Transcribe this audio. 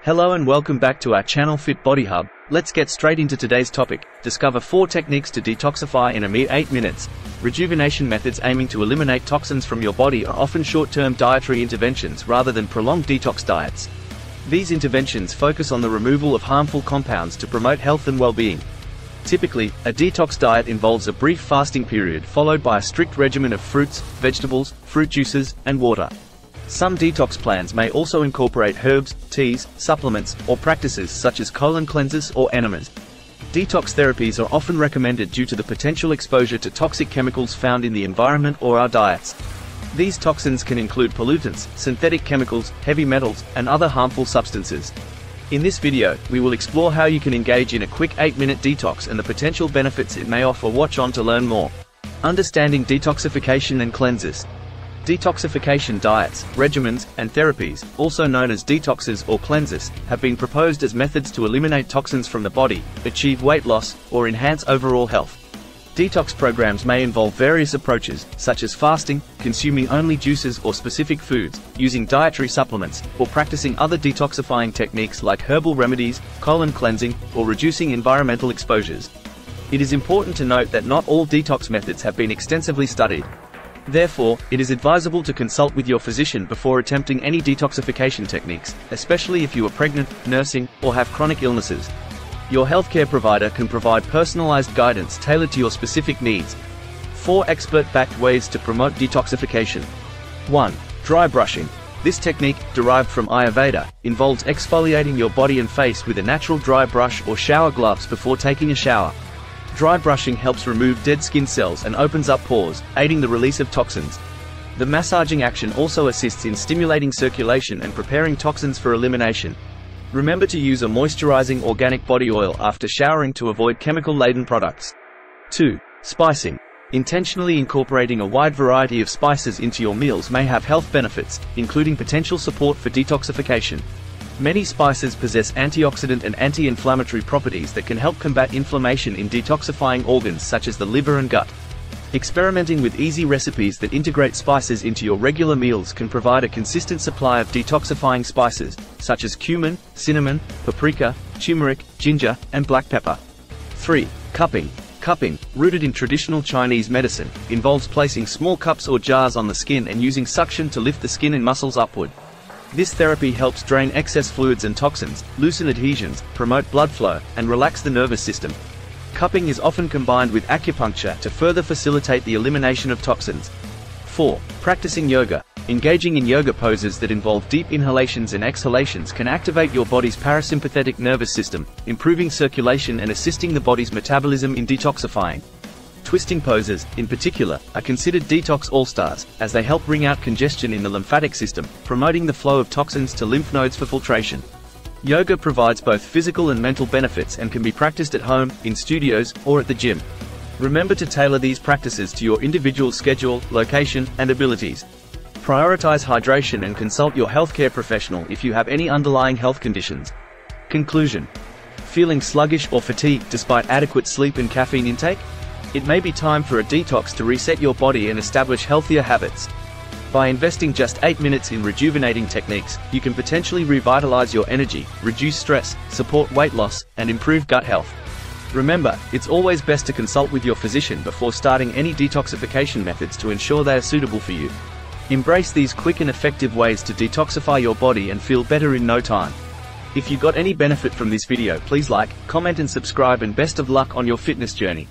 Hello and welcome back to our channel Fit Body Hub. Let's get straight into today's topic. Discover 4 techniques to detoxify in a mere 8 minutes. Rejuvenation methods aiming to eliminate toxins from your body are often short-term dietary interventions rather than prolonged detox diets. These interventions focus on the removal of harmful compounds to promote health and well-being. Typically, a detox diet involves a brief fasting period followed by a strict regimen of fruits, vegetables, fruit juices, and water. Some detox plans may also incorporate herbs, teas, supplements, or practices such as colon cleanses or enemas. Detox therapies are often recommended due to the potential exposure to toxic chemicals found in the environment or our diets. These toxins can include pollutants, synthetic chemicals, heavy metals, and other harmful substances. In this video, we will explore how you can engage in a quick 8-minute detox and the potential benefits it may offer. Watch on to learn more. Understanding detoxification and cleanses. Detoxification diets, regimens, and therapies, also known as detoxes or cleanses, have been proposed as methods to eliminate toxins from the body, achieve weight loss, or enhance overall health. Detox programs may involve various approaches, such as fasting, consuming only juices or specific foods, using dietary supplements, or practicing other detoxifying techniques like herbal remedies, colon cleansing, or reducing environmental exposures. It is important to note that not all detox methods have been extensively studied. Therefore, it is advisable to consult with your physician before attempting any detoxification techniques, especially if you are pregnant, nursing, or have chronic illnesses. Your healthcare provider can provide personalized guidance tailored to your specific needs. 4 expert-backed ways to promote detoxification. 1. Dry brushing. This technique, derived from Ayurveda, involves exfoliating your body and face with a natural dry brush or shower gloves before taking a shower. Dry brushing helps remove dead skin cells and opens up pores, aiding the release of toxins. The massaging action also assists in stimulating circulation and preparing toxins for elimination. Remember to use a moisturizing organic body oil after showering to avoid chemical-laden products. 2. Spicing. Intentionally incorporating a wide variety of spices into your meals may have health benefits, including potential support for detoxification. Many spices possess antioxidant and anti-inflammatory properties that can help combat inflammation in detoxifying organs such as the liver and gut. Experimenting with easy recipes that integrate spices into your regular meals can provide a consistent supply of detoxifying spices, such as cumin, cinnamon, paprika, turmeric, ginger, and black pepper. 3. Cupping. Cupping, rooted in traditional Chinese medicine, involves placing small cups or jars on the skin and using suction to lift the skin and muscles upward. This therapy helps drain excess fluids and toxins, loosen adhesions, promote blood flow, and relax the nervous system. Cupping is often combined with acupuncture to further facilitate the elimination of toxins. 4. Practicing yoga. Engaging in yoga poses that involve deep inhalations and exhalations can activate your body's parasympathetic nervous system, improving circulation and assisting the body's metabolism in detoxifying. Twisting poses, in particular, are considered detox all-stars, as they help wring out congestion in the lymphatic system, promoting the flow of toxins to lymph nodes for filtration. Yoga provides both physical and mental benefits and can be practiced at home, in studios, or at the gym. Remember to tailor these practices to your individual schedule, location, and abilities. Prioritize hydration and consult your healthcare professional if you have any underlying health conditions. Conclusion. Feeling sluggish or fatigued despite adequate sleep and caffeine intake? It may be time for a detox to reset your body and establish healthier habits. By investing just 8 minutes in rejuvenating techniques, you can potentially revitalize your energy, reduce stress, support weight loss, and improve gut health. Remember, it's always best to consult with your physician before starting any detoxification methods to ensure they are suitable for you. Embrace these quick and effective ways to detoxify your body and feel better in no time. If you got any benefit from this video, please like, comment and subscribe, and best of luck on your fitness journey.